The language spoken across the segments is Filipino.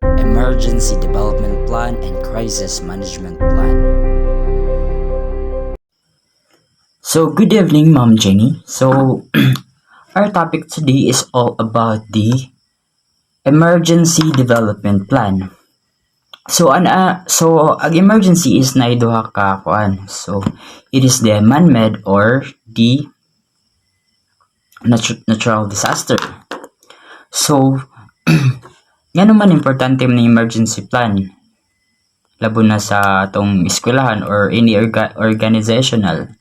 Emergency Development Plan and Crisis Management Plan. So, good evening, Ma'am Jenny. So, our topic today is all about the Emergency Development Plan. So, ang emergency is na duha ka kuan. So, it is the man-made or the natural disaster. So, nga naman importante man emergency plan, labo na sa atong eskwelahan or any organizational.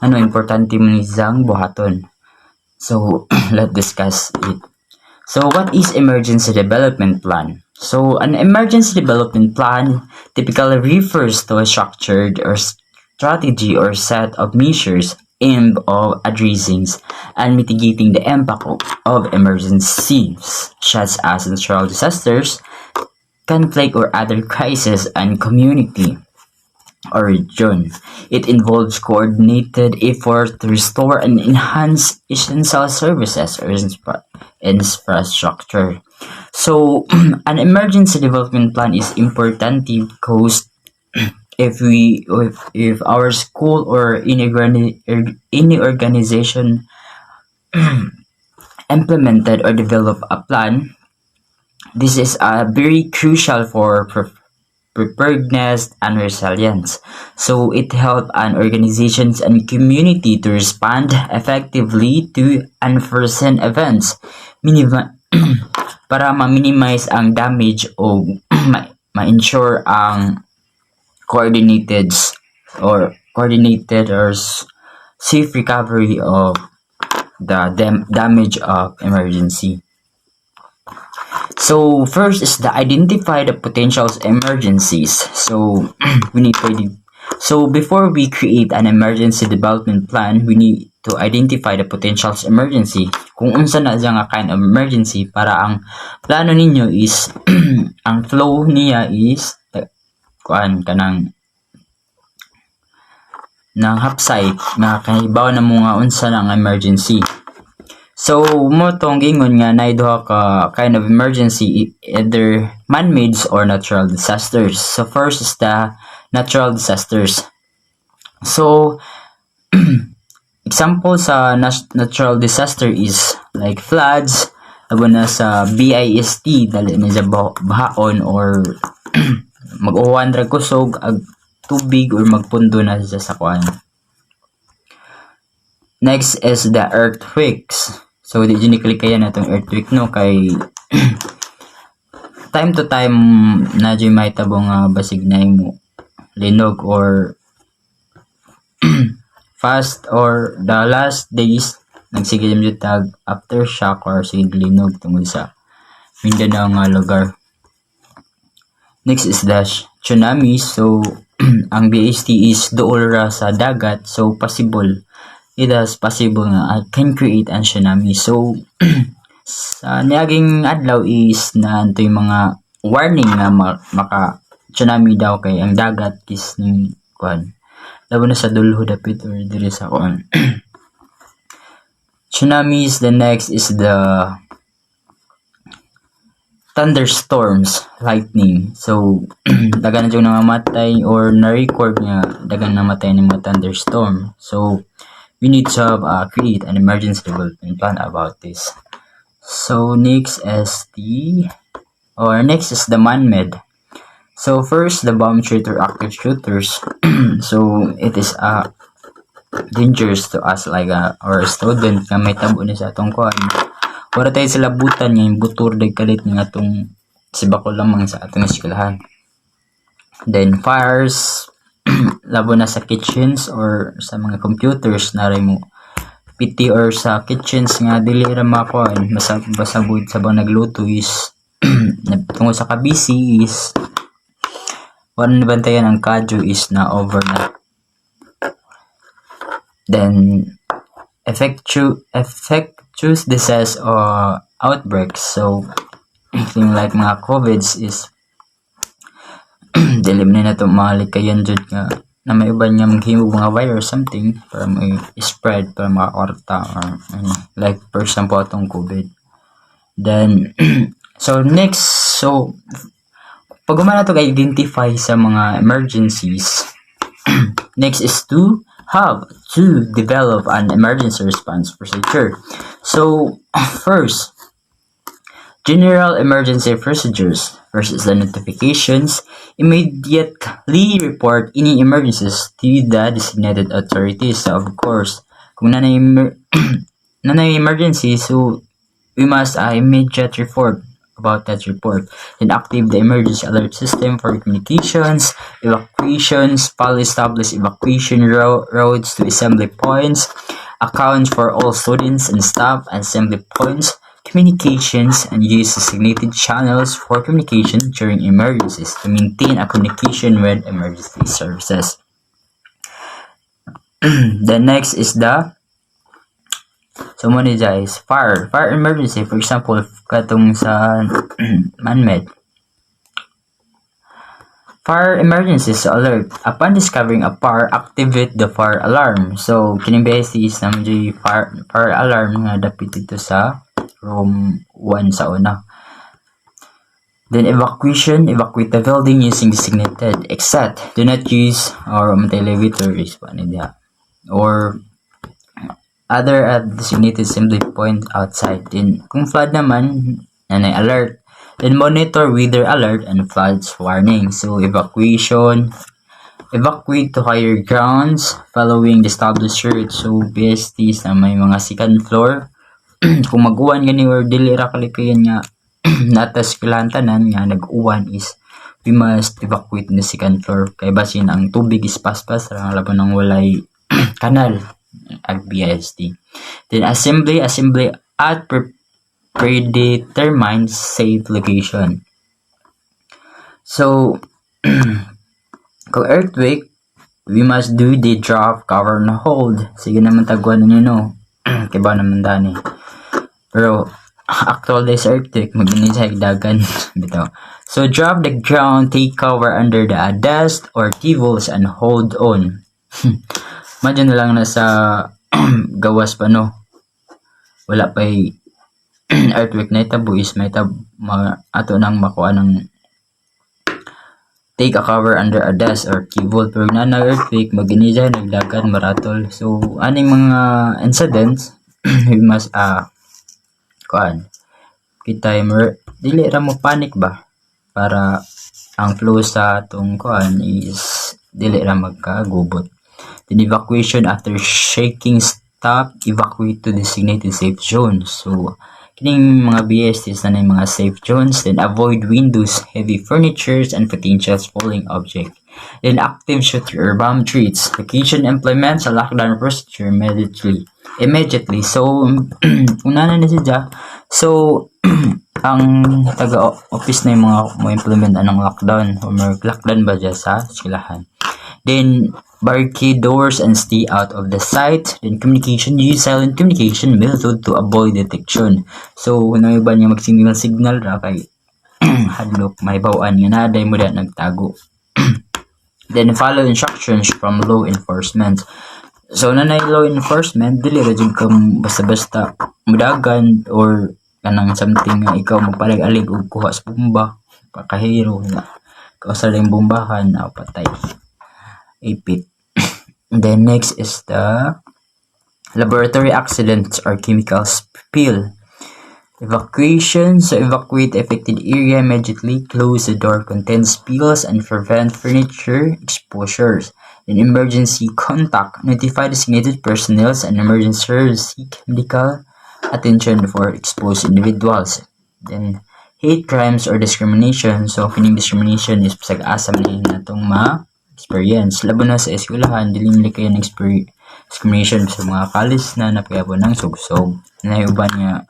Ano importante man isang buhaton. So, let's discuss it. So, what is emergency development plan? So, an emergency development plan typically refers to a structured or strategy or set of measures aimed of addressing and mitigating the impact of emergencies such as natural disasters, conflict or other crises and community or region. It involves coordinated effort to restore and enhance essential services or infrastructure. So, an emergency development plan is important because if our school or any organization implemented or develop a plan, this is very crucial for preparedness and resilience. So it helps an organizations and community to respond effectively to unforeseen events, para ma-minimize ang damage o ma-ensure ang coordinated or safe recovery of the damage of emergency. So first is the identify the potential emergencies. So we need to before we create an emergency development plan, we need to identify the potential emergency. Kung unsa na siya nga kind of emergency para ang plano ninyo is ang flow niya is kanang hapsite na kahibaw na mga unsa na ang emergency. So, mo tong gingon nga na duha ka kind of emergency, either man-made or natural disasters. So, first is the natural disasters. So, example sa natural disaster is like floods, labo na sa BIST, dali na sa bahaon or mag-uwan ra kusog ag tubig or magpundo na sa sakwan. Next is the earthquakes. So, di usually kaya na itong earthquake, no? Kay time to time na dyan may tabong basig na mo linog or fast or the last days nagsige yung tag aftershock or sige linog tungkol sa Mindanao nga lugar. Next is the tsunami. So, ang BST is dool ra sa dagat. So, it is possible na can create an tsunami. So, sa niyaging adlaw is na ito yung mga warning na maka tsunami daw kay ang dagat is ng kuan. Labo na sa dulho dapit or diri sa kuan. Tsunamis, the next is the thunderstorms, lightning. So, dagan na yung namamatay or na-record nga dagan namatay ng mga thunderstorm. So, we need to create an emergency development plan about this. So next is the man-made. So first, the bomb shooter, active shooters. So it is dangerous to us like or student nga may tabo ni sa atong kuan. Wala tayo sa labutan nga yung butur day kalit nga atong sibako lamang sa atong eskwelahan. Then fires, labo na sa kitchens or sa mga computers na rin mo PT or sa kitchens nga dili ra makuan basabod sa bang nagluto is tungod sa kabisi is wala na bantayan ang kadyo is na over na. Then infectious disease or outbreaks. So thing like mga COVIDs is dilim na ito mga likayan dyan nga na may iba niya maghimog mga virus something para may spread para makakorta or like for example itong COVID. Then so next So, pag umana to identify sa mga emergencies, next is to develop an emergency response procedure. So, first, general emergency procedures. First is the notifications. Immediately report any emergencies to the designated authorities. So, of course, kung nanay emergency, so we must immediate report about that report. Then active the emergency alert system for communications, evacuations, follow establish evacuation roads to assembly points, account for all students and staff at assembly points, communications, and use designated channels for communication during emergencies to maintain a communication with emergency services. The next is so mo is fire emergency. For example, katong sa man-made fire emergencies alert. Upon discovering a fire, activate the fire alarm. So kining BST is naman yung fire alarm nga dapat dito sa room 1 sa una. Then evacuate the building using designated exit. Do not use or elevator is or other at designated assembly point outside. Then kung flood naman, nanay alert. Then monitor weather alert and floods warning. So evacuate to higher grounds following the established route. So BSTs na may mga second floor. Kung mag-uwan gani or dili ra kalikayan nga natas kilahan tanan nga nag-uwan is we must evacuate in the second floor kay basin ang tubig is paspas ra laban ng walay kanal ag BST. Then assembly at predetermined safe location. So kung earthquake, we must do the drop, cover, and hold. Sige naman tagwan ninyo no. Kiba naman dani. Pero actual this earthquake, mag-init sa higdagan. Bito. So drop the ground, take cover under the desk or tables and hold on. Imagine na lang nasa gawas pa no. Wala pa earthquake na itabo is may ato nang makuha ng take a cover under a desk or keyboard. Pero na earthquake, mag-inisa, nagdagan, maratol. So, aning mga incidents, we must, kita dili ra mo panic ba? Para ang flow sa atong is dili ra magkagubot. Then evacuation after shaking stop, evacuate to designated safe zones. So, kining mga BSTs na mga safe zones. Then avoid windows, heavy furnitures, and potential falling object. Then active shooter or bomb threats. Location implements a lockdown procedure immediately. So, una na siya. So, ang taga-office na yung mga mo implement anong lockdown o lockdown ba dyan sa eskwelahan. Then, barricade doors and stay out of the site. Then, use silent communication method to avoid detection. So, nang iba niya mag-signal ra kay hadlok, may bawaan nga naday mo da nagtago. Then, follow instructions from law enforcement. So, nanay law enforcement, dili ra jud ka basta-basta mudagan or kanang something nga ikaw magpalag-alig og kuha sa bomba, pakahiro nga. Kausar yung bombahan, patay. Ipit. Then next is the laboratory accidents or chemical spill. Evacuation. So evacuate affected area immediately. Close the door, contain spills, and prevent furniture exposures. Then emergency contact. Notify designated personnel and emergency service seek medical attention for exposed individuals. Then hate crimes or discrimination. So kining discrimination is pag-asam na natong experience. Labo na sa eskwelahan, dilimili kayo ng discrimination sa mga kalis na napagabo ng sugsog. Naiuban niya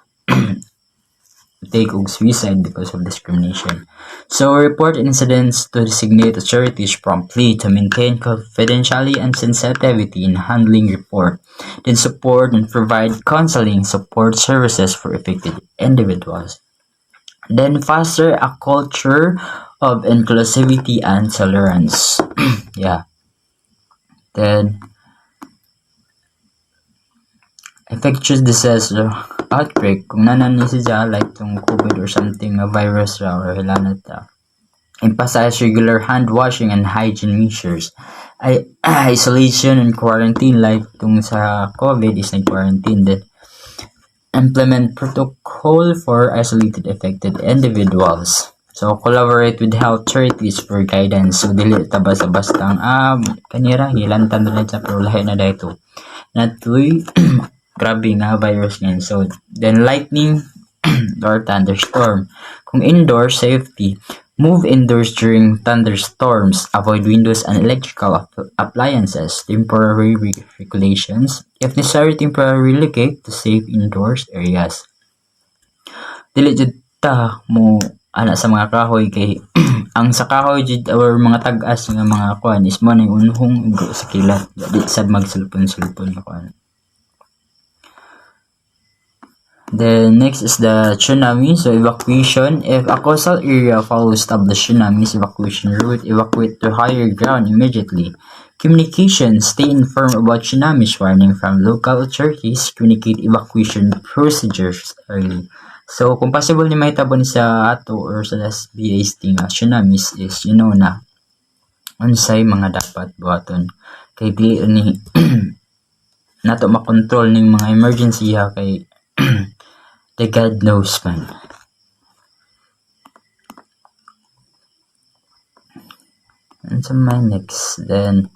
take og suicide because of discrimination. So report incidents to designated authorities promptly to maintain confidentiality and sensitivity in handling report. Then support and provide counseling support services for affected individuals. Then foster a culture of inclusivity and tolerance. Yeah. Then infectious disease outbreak, kung nanan ni siya like tong COVID or something, a virus ra or hilanat ra. Emphasize regular hand washing and hygiene measures. Isolation and quarantine like tong sa COVID is quarantine. Then implement protocol for isolated affected individuals. So collaborate with health authorities for guidance. So dili ta basta-basta kanira hilantan na lang sa pero lahi na dayto. Natuloy grabe nga virus ngayon. So then lightning or thunderstorm. Kung indoor safety, move indoors during thunderstorms. Avoid windows and electrical appliances. Temporary regulations. If necessary, temporarily relocate to safe indoors areas. Dili jud ta mo ana sa mga kahoy kay ang sa kahoy jud or mga tag-as nga mga kuan is mo na unhong igo sa kilat. Di sad magsulpon-sulpon nga kuan. The next is the tsunami. So evacuation. If a coastal area follows established tsunamis evacuation route, evacuate to higher ground immediately. Communication. Stay informed about tsunamis warning from local authorities. Communicate evacuation procedures early. So kung possible ni may tabon sa ato or sa SBAST nga tsunamis is na unsay mga dapat buhaton kay dili ni nato makontrol ning mga emergency ha kay the God knows man. And so my next then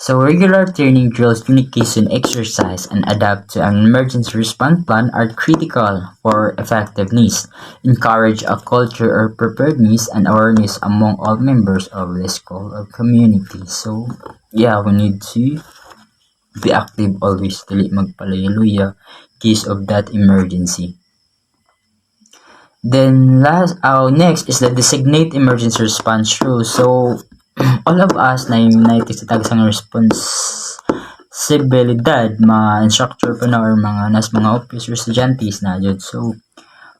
so regular training drills, communication exercise, and adapt to an emergency response plan are critical for effectiveness. Encourage a culture of preparedness and awareness among all members of the school or community. So yeah, we need to be active always, dili magpalayaluya in case of that emergency. Then next is the designate emergency response rule. So all of us na united sa tagsang responsibilidad ma-instructor pa na or mga officers, estudyantes na jud. So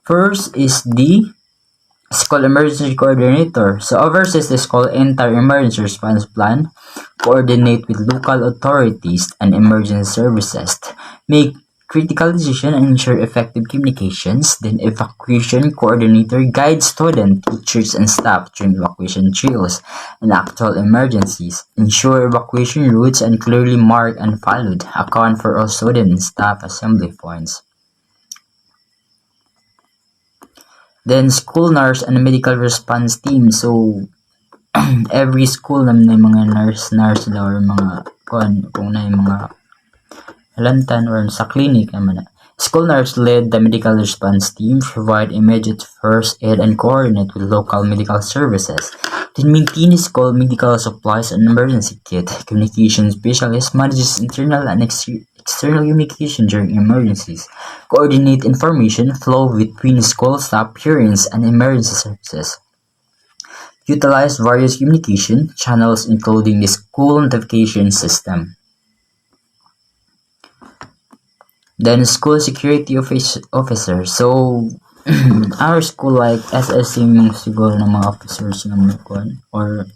first is the school emergency coordinator. So oversees the school entire emergency response plan, coordinate with local authorities and emergency services, make critical decision and ensure effective communications. Then evacuation coordinator guides students, teachers, and staff during evacuation drills and actual emergencies. Ensure evacuation routes and clearly marked and followed. Account for all student and staff assembly points. Then school nurse and medical response team. So every school naman na mga nurse daw or mga kung na yung mga lantan or sa clinic naman. School nurse led the medical response team, provide immediate first aid and coordinate with local medical services. Then maintain school medical supplies and emergency kit. Communication specialist manages internal and external communication during emergencies. Coordinate information flow between school staff, parents, and emergency services. Utilize various communication channels including the school notification system. Then school security officer. So our school like SSC mo siguro ng mga officers na mo kuan or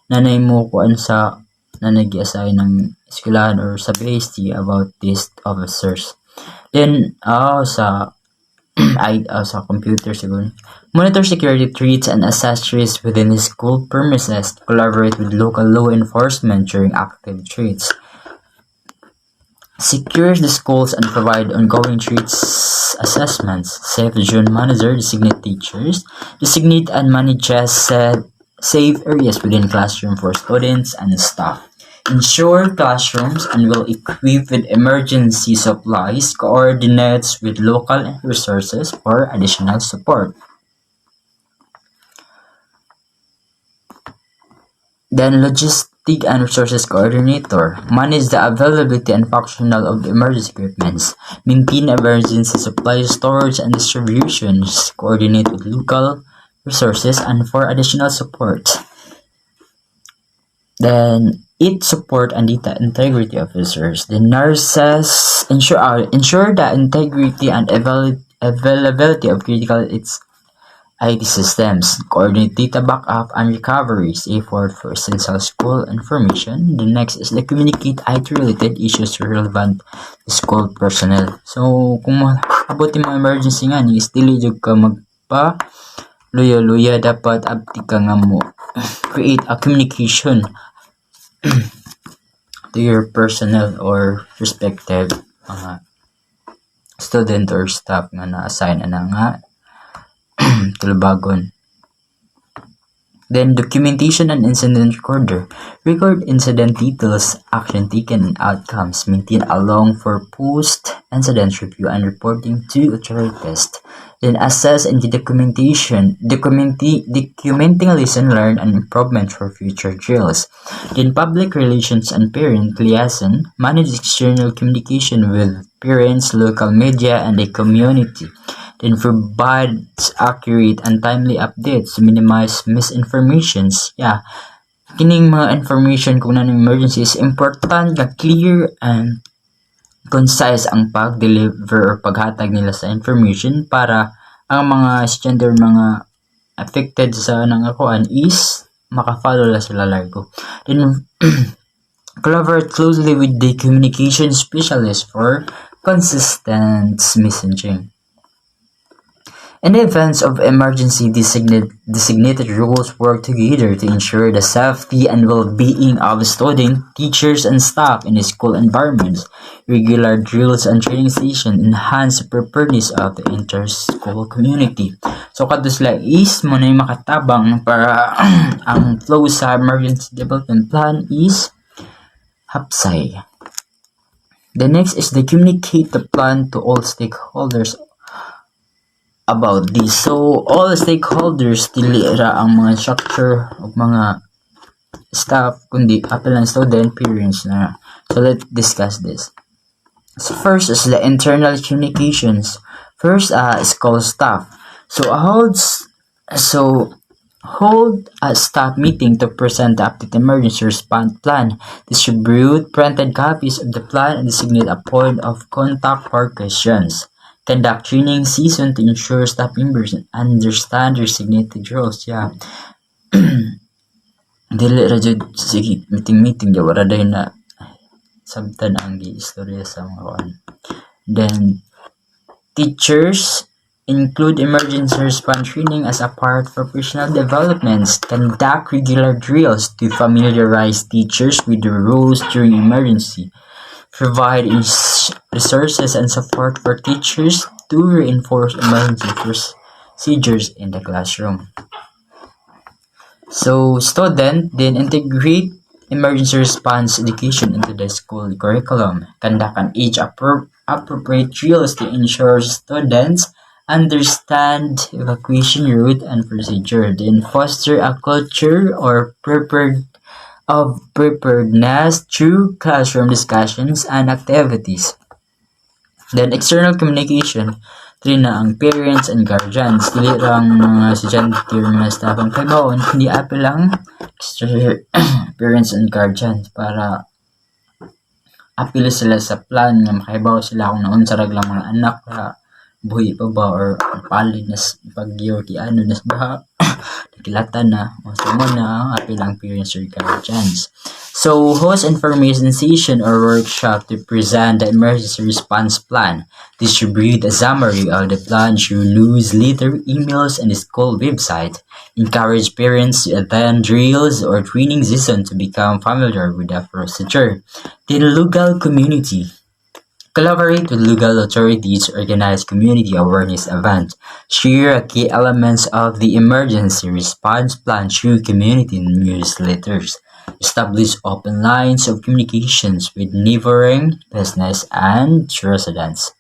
nanay mo kuan sa na nag-assign ng eskwelahan or sa BST about these officers. Then sa sa computer siguro. Monitor security threats and assess risks within the school premises. Collaborate with local law enforcement during active threats. Secures the schools and provide ongoing threats assessments. Safe zone manager, designate teachers, designate and manages safe areas within classroom for students and staff. Ensure classrooms and will equip with emergency supplies, coordinates with local resources for additional support. Then logistic and resources coordinator, manage the availability and functional of the emergency equipments, maintain emergency supply storage and distributions, coordinate with local resources and for additional support. Then support and data integrity officers. The nurses ensure the integrity and availability of critical IT systems, coordinate data backup and recoveries, effort for essential school information. The next is the communicate IT-related issues relevant to school personnel. So, kung mabuti mga emergency nga, ni dili jud ka magpa luya-luya, dapat abti ka nga mo create a communication to your personnel or respective mga student or staff nga na-assign na nga tulubagon. Then, documentation and incident recorder. Record incident details, action taken, and outcomes. Maintain a log for post-incident review and reporting to authorities. Then, assess and documentation. Documenting lesson learned and improvement for future drills. Then, public relations and parent liaison. Manage external communication with parents, local media, and the community. Then provides accurate and timely updates to minimize misinformations. Yeah, kining mga information kung nanong emergency is important nga clear and concise ang pag-deliver or paghatag nila sa information para ang mga student or mga affected sa nangakuan is makafollow la sila largo. Then collaborate closely with the communication specialist for consistent messaging. In the events of emergency, designated roles work together to ensure the safety and well-being of students, teachers, and staff in the school environments. Regular drills and training sessions enhance the preparedness of the inter-school community. So, kadusla is mo na yung makatabang para ang flow sa emergency development plan is hapsay. The next is to communicate the plan to all stakeholders about this. So, all stakeholders, dili ra ang mga structure of mga staff, kundi apel ang student, parents na. So, let's discuss this. So, first is the internal communications. First, school staff. So, hold a staff meeting to present the updated emergency response plan, distribute printed copies of the plan, and designate a point of contact for questions. Conduct training season to ensure staff members understand designated roles. Yeah. Dili ra jud sige meeting wala day na sabtan ang istorya sa mga kuan. Then teachers include emergency response training as a part of professional developments. Conduct regular drills to familiarize teachers with the rules during emergency. Provide resources and support for teachers to reinforce emergency procedures in the classroom. So, student then integrate emergency response education into the school curriculum. Conduct an age-appropriate drills to ensure students understand evacuation route and procedure. Then foster a culture or preparedness through classroom discussions and activities. Then, external communication, train na ang parents and guardians. Dili lang mga estudyante or mga staff ang kaibaon, hindi apel lang parents and guardians para apil sila sa plan nga makaibaw sila kung naunsa rag lang mga anak na buhi pa ba or palid na pag-year ki ano nas baha nakilatan na o so mo na apil ang parents or guardians. So, host information session or workshop to present the emergency response plan. Distribute a summary of the plan through newsletter, emails, and the school website. Encourage parents to attend drills or training sessions to become familiar with the procedure. The local community. Collaborate with local authorities to organize community awareness events. Share key elements of the emergency response plan through community newsletters. Establish open lines of communications with neighboring business and residents.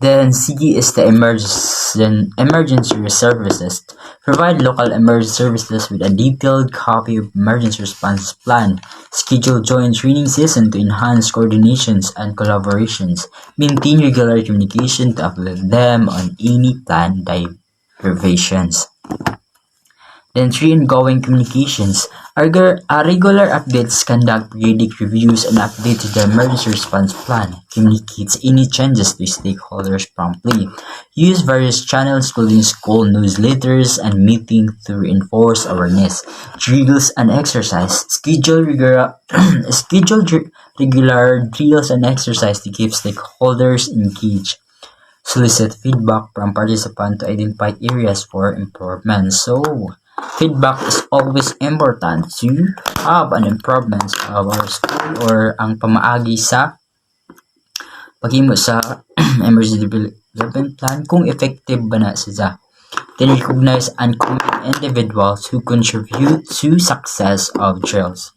Then C is the emergency services. Provide local emergency services with a detailed copy of emergency response plan. Schedule joint training session to enhance coordinations and collaborations. Maintain regular communication to update them on any plan deviations. Then three, ongoing communications. Regular updates, conduct periodic reviews and update the emergency response plan. Communicates any changes to stakeholders promptly. Use various channels including school newsletters and meetings to reinforce awareness. Drills and exercise. Regular drills and exercise to keep stakeholders engaged. Solicit feedback from participants to identify areas for improvement. So, feedback is always important to have an improvement of our school or ang pamaagi sa paghimo sa emergency development plan kung effective ba na siya. Then recognize and commit individuals who contribute to success of drills.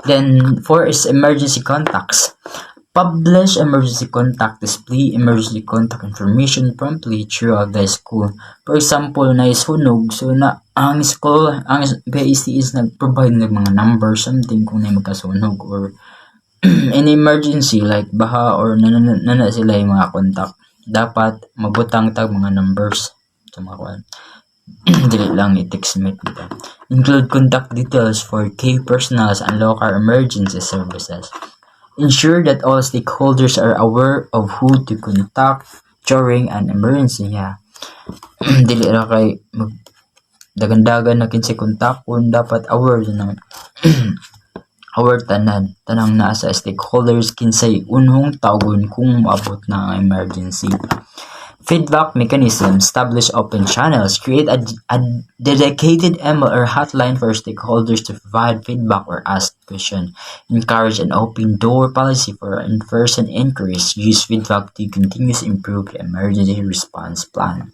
Then 4 is emergency contacts. Publish emergency contact, display emergency contact information promptly throughout the school. For example, na sunog, so na ang school, ang PAC is nag-provide ng mga numbers, something kung na magkasunog or in emergency like baha or nana sila yung mga contact. Dapat mabutang tag mga numbers sa mga kwan. Dili lang i-text me dito. Include contact details for key personnel and local emergency services. Ensure that all stakeholders are aware of who to contact during an emergency. Yeah. Dili ra kay dagan-dagan na kinsa kontakon, dapat aware na aware tanang nasa stakeholders kinsay unhong tawgon kung maabot na ang emergency. Feedback mechanism. Establish open channels. Create a dedicated email or hotline for stakeholders to provide feedback or ask questions. Encourage an open door policy for in-person inquiries. Use feedback to continuously improve the emergency response plan.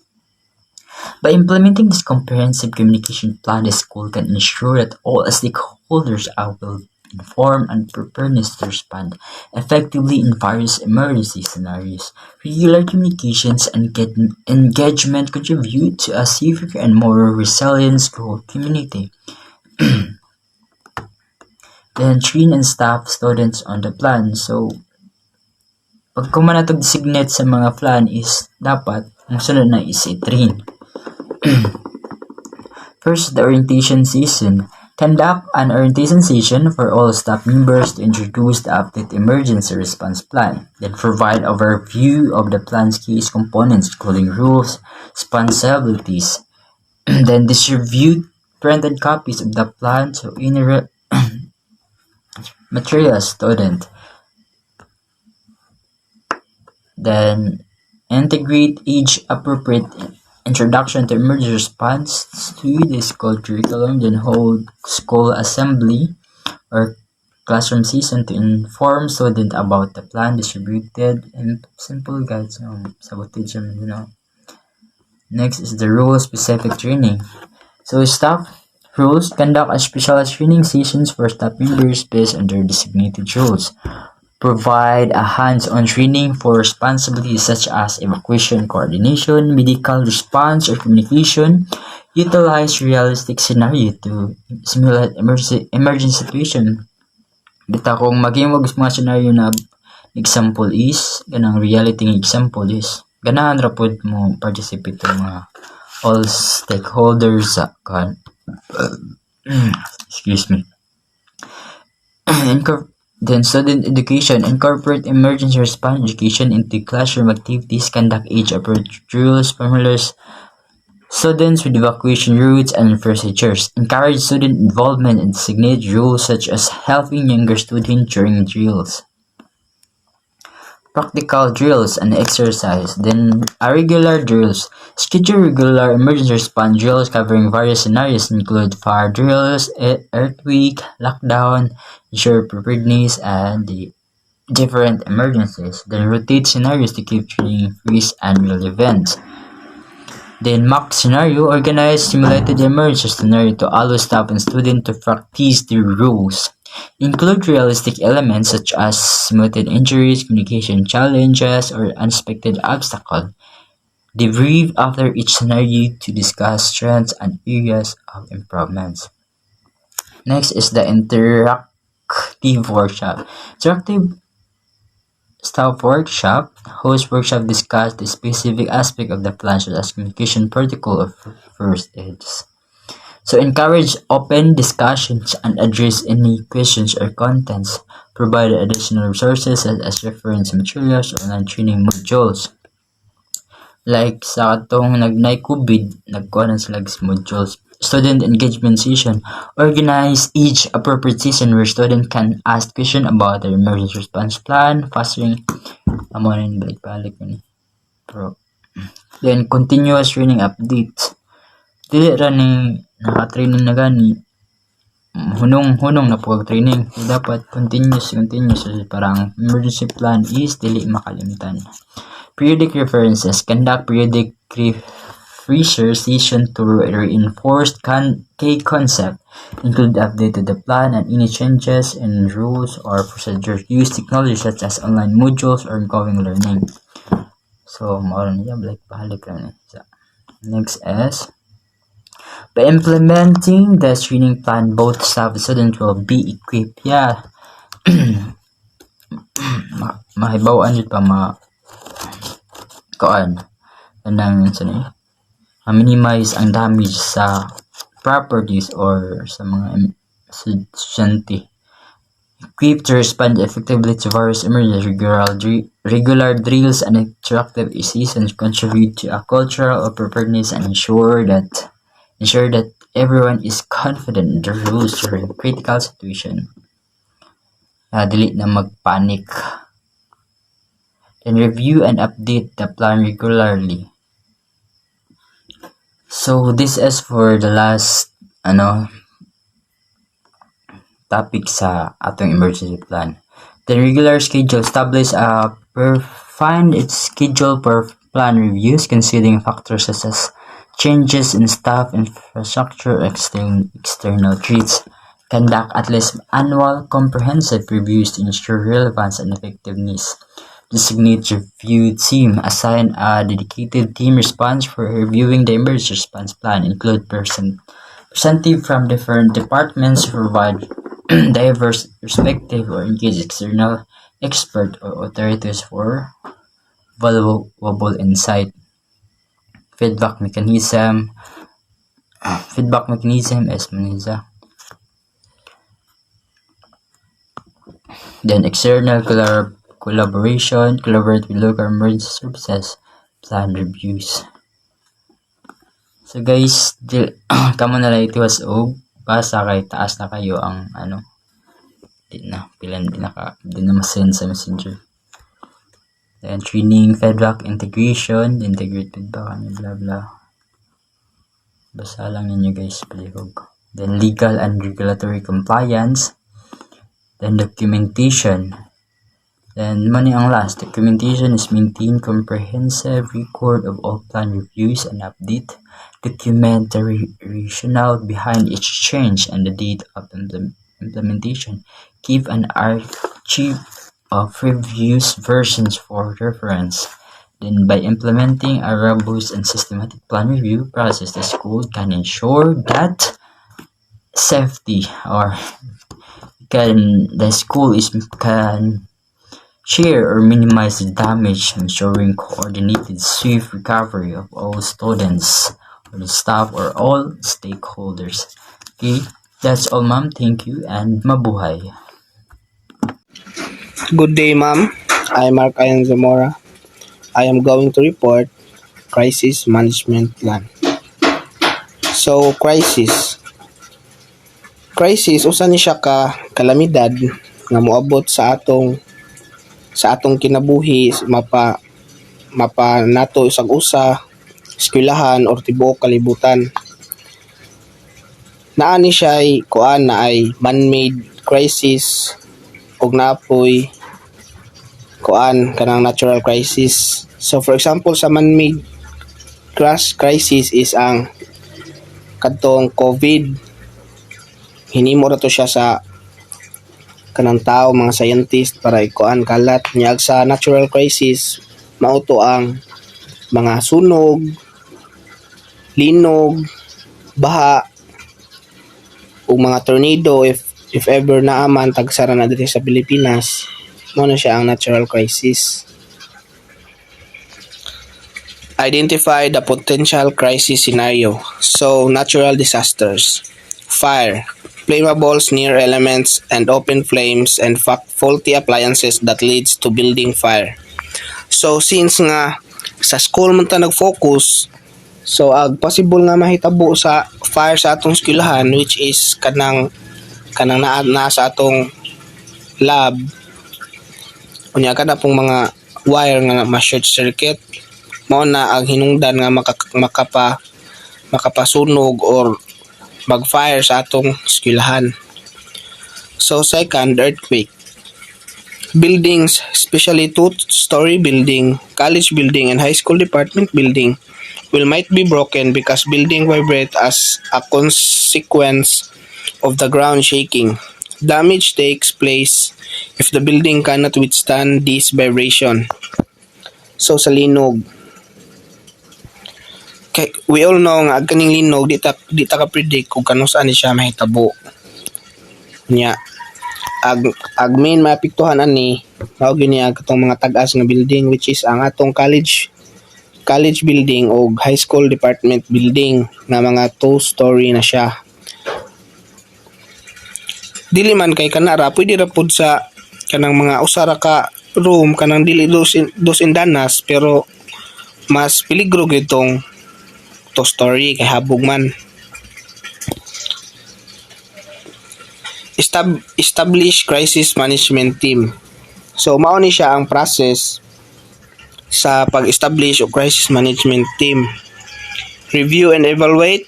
By implementing this comprehensive communication plan, the school can ensure that all stakeholders are well informed and preparedness to respond effectively in various emergency scenarios. Regular communications and engagement contribute to a safer and more resilient school community. Then train and staff students on the plan. So, pag kumanatog designate sa mga plan is dapat ang sunod na is i-train. First, the orientation season. Conduct an orientation session for all staff members to introduce the updated emergency response plan. Then provide overview of the plan's key components, including rules, responsibilities. Then distribute printed copies of the plan to any material student. Then integrate age-appropriate introduction to emergency response to the school curriculum. Then hold school assembly or classroom season to inform students about the plan. Distributed and simple guides. Sabotage naman, you know. Next is the rule-specific training. So staff rules. Conduct a specialized training sessions for staff members based on their designated roles. Provide a hands-on training for responsibilities such as evacuation coordination, medical response, or communication. Utilize realistic scenario to simulate emergency situation. Bita kung maghimog mga scenario na example is, ganang reality ng example is, ganahan ra pod mo participate ng mga all stakeholders sa excuse me. Then student education. Incorporate emergency response education into classroom activities. Conduct age-appropriate drills, familiarize students with evacuation routes and procedures. Encourage student involvement in designated roles such as helping younger students during drills. Practical drills and exercise. Then regular drills. Schedule regular emergency response drills covering various scenarios include fire drills, earthquake, lockdown, ensure preparedness, and the different emergencies. Then rotate scenarios to keep training freeze and real events. Then mock scenario. Organize simulated emergency scenario to allow staff and students to practice the rules. Include realistic elements such as simulated injuries, communication challenges, or unexpected obstacles. Debrief after each scenario to discuss strengths and areas of improvements. Next is the interactive workshop. Interactive staff workshop. Host workshop discuss the specific aspect of the plan such as communication protocol or first aids. So encourage open discussions and address any questions or contents. Provide additional resources such as reference materials or online training modules. Like sa atong COVID, nagkuha na sila modules. Student engagement session. Organize each appropriate session where student can ask question about their emergency response plan, fostering amo na yung balik-balik yun. Then continuous training updates. Dili ra ni naka-training na gani. Hunong na po training. Dapat continuous para ang emergency plan is dili makalimutan. Periodic references. Conduct periodic refresher session to reinforce key concept. Include updated the plan and any changes in rules or procedures. Use technology such as online modules or ongoing learning. So, mauron niya balik lang. Next is by implementing the training plan, both staff and student will be equipped. Yeah. Mahibawaan yun pa minimize ang damage sa properties or sa mga estudyante. Equipped to respond effectively to various emergencies. Regular drills and interactive sessions contribute to a culture of preparedness and ensure that everyone is confident in the rules during critical situation. Dili na magpanic. Then review and update the plan regularly. So this is for the last topic sa atong emergency plan. Then regular schedule. Establish a find its schedule for plan reviews considering factors such as changes in staff, infrastructure, external threats. Conduct at least annual comprehensive reviews to ensure relevance and effectiveness. Designate review team. Assign a dedicated team response for reviewing the emergency response plan. Include representative from different departments to provide diverse perspective or engage external expert or authorities for valuable insight. Feedback mechanism is manisa. Then external collaborate with local emergency services plan reviews. So guys, kamo na lang itiwas og basa kay taas na kayo ang di na masend sa messenger. Then training, feedback, integration, integrate feedback, blah blah. Basa lang ninyo guys, palihog. Then legal and regulatory compliance. Then documentation. Then money ang last. Documentation is maintain comprehensive record of all plan reviews and update. Document the rationale behind each change and the date of implementation. Keep an archive of reviews versions for reference. Then by implementing a robust and systematic plan review process, the school can ensure that safety or the school can share or minimize the damage, ensuring coordinated swift recovery of all students or the staff or all stakeholders. Okay, that's all ma'am. Thank you and mabuhay. Good day, ma'am. I am Mark Ayan Zamora. I am going to report crisis management plan. So, crisis usa ni siya ka kalamidad nga moabot sa atong kinabuhi, mapa nato isag usa, eskwelahan or tibuok kalibutan. Naa ni siya ay man-made crisis ug naapoy kanang natural crisis. So for example, sa man-made crisis is ang kadtong COVID. Hinimo ra to siya sa kanang tao, mga scientist para kalat. Nyag sa natural crisis, mao to ang mga sunog, linog, baha, ug mga tornado if ever naaman tagsara na diri sa Pilipinas. Mao na siya ang natural crisis. Identify the potential crisis scenario. So, natural disasters, fire, flammables near elements and open flames and faulty appliances that leads to building fire. So, since nga sa school man ta nag-focus, so possible nga mahitabo sa fire sa atong eskwelahan, which is kanang naa sa atong lab, unya kada pong mga wire nga ma-short circuit, mao na ang hinungdan nga makapasunog or mag-fire sa atong eskwelahan. So second, earthquake. Buildings, especially two-story building, college building, and high school department building might be broken because building vibrate as a consequence of the ground shaking. Damage takes place if the building cannot withstand this vibration. So sa linog, we all know nga kaning linog di ta ka predict kung kano saan siya mahitabo. Nya ag main maapektuhan ani mao gyud niya katong mga tag-as nga building, which is ang atong college building o high school department building na mga 2-story na siya. Dili man kay kanara pwede ra pud sa kanang mga usara ka room kanang dili dos indanas, pero mas peligro gyud tong 2-story kay habog man. Establish crisis management team. So mao ni siya ang process sa pag-establish o crisis management team. Review and evaluate,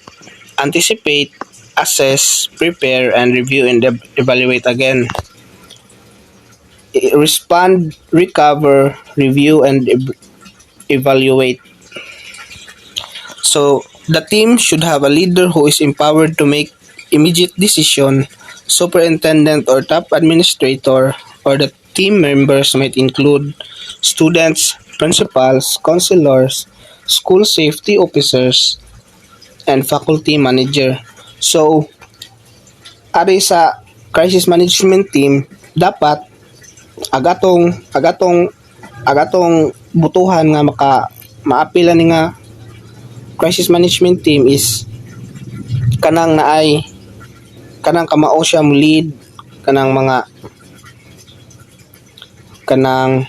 anticipate, assess, prepare, and review and evaluate again. Respond, recover, review, and evaluate. So the team should have a leader who is empowered to make immediate decision. Superintendent or top administrator or the team members might include students, principals, counselors, school safety officers, and faculty manager. So, ari sa crisis management team, dapat agatong butuhan nga maapila ni nga crisis management team is kanang kamao siya mo lead kanang mga kanang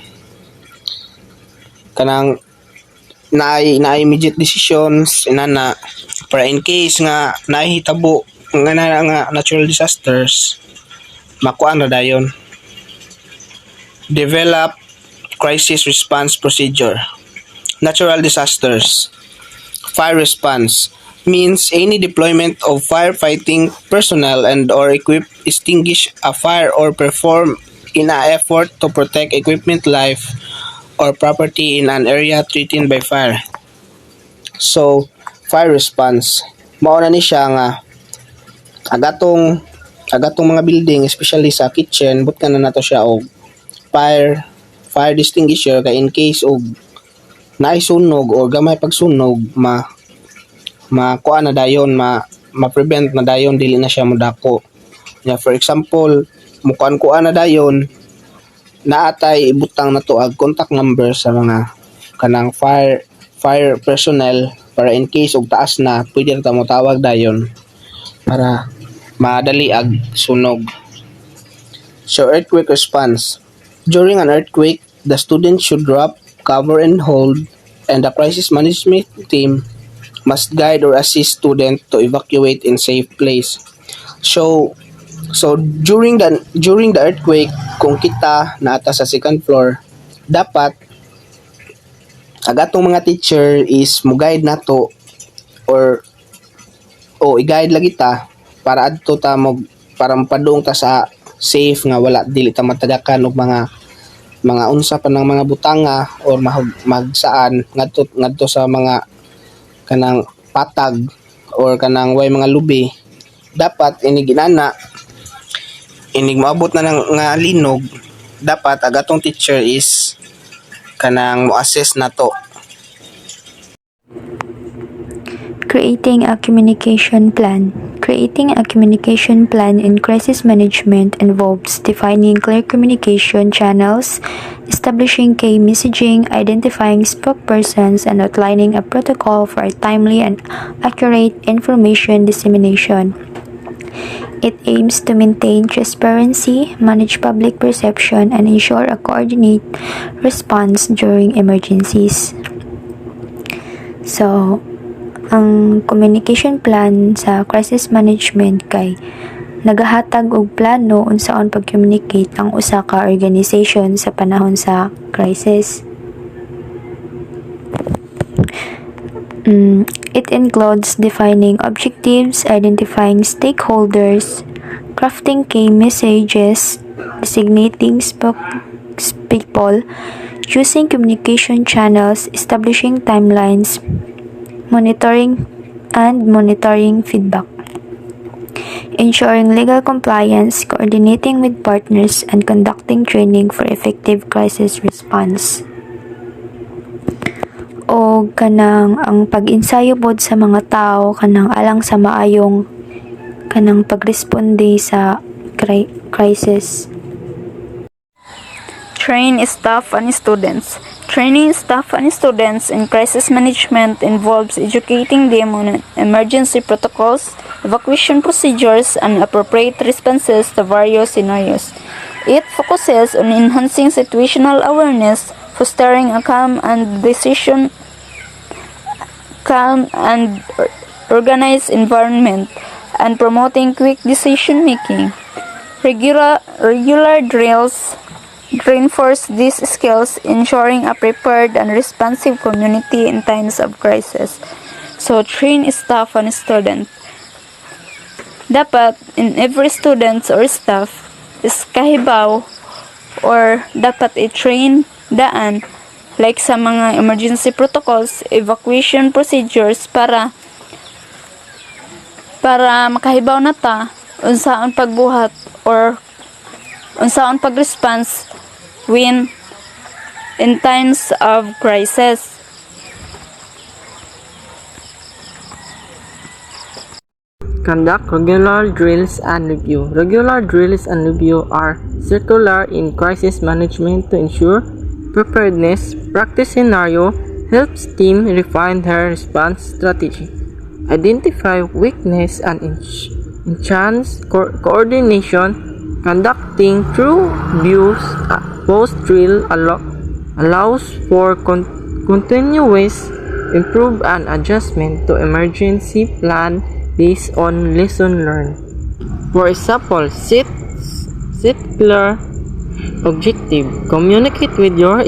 naay immediate decisions inana para in case nga nahitabo nga natural disasters makuan ra dayon. Develop crisis response procedure. Natural disasters, fire response means any deployment of firefighting personnel and or equip extinguish a fire or perform in an effort to protect equipment life or property in an area threatened by fire. So, fire response. Mao na ni siya nga agatong mga building, especially sa kitchen, but na nato siya og fire extinguisher kay in case og naisunog or gamay pagsunog makuha na dayon, ma-prevent na dayon, dili na siya modako. Yeah, for example, mukuan na dayon, naatay ibutang na to ag contact number sa mga kanang fire personnel para in case og taas na, pwede na mo tawag dayon para madali ag sunog. So, earthquake response. During an earthquake, the student should drop, cover, and hold, and the crisis management team must guide or assist student to evacuate in safe place. So during the earthquake, kung kita naata sa second floor, dapat agatong mga teacher is mo guide nato or i-guide lagi ta para adto ta para mapadung ta sa safe nga wala dili ta matagakan og mga unsa pa ng mga butanga or magsaan ngadto sa mga kanang patag or kanang way mga lubi. Dapat inig maabot na nga linog, dapat agatong teacher is kanang mo-assess na to. Creating a communication plan. Creating a communication plan in crisis management involves defining clear communication channels, establishing key messaging, identifying spokespersons, and outlining a protocol for timely and accurate information dissemination. It aims to maintain transparency, manage public perception, and ensure a coordinated response during emergencies. So, ang communication plan sa crisis management kay nagahatag og plano unsaon pag-communicate ang usa ka organization sa panahon sa crisis. It includes defining objectives, identifying stakeholders, crafting key messages, designating spokespeople, choosing communication channels, establishing timelines, monitoring feedback, ensuring legal compliance, coordinating with partners, and conducting training for effective crisis response. O kanang ang pag-ensayo pod sa mga tao kanang alang sa maayong kanang pagresponde sa crisis. Train staff and students. Training staff and students in crisis management involves educating them on emergency protocols, evacuation procedures, and appropriate responses to various scenarios. It focuses on enhancing situational awareness, fostering a calm and organized environment, and promoting quick decision making. Regular drills reinforce these skills, ensuring a prepared and responsive community in times of crisis. So, train staff and student. Dapat in every student or staff is kahibaw or dapat i-train daan like sa mga emergency protocols, evacuation procedures para makahibaw na ta unsaon pagbuhat or unsaon pag-response when in times of crisis. Conduct regular drills and review. Regular drills and review are circular in crisis management to ensure preparedness. Practice scenario helps team refine their response strategy, identify weakness, and enhance coordination. Conducting true reviews post-drill allows for continuous improve and adjustment to emergency plan based on lesson learned. For example, set clear objective, communicate with your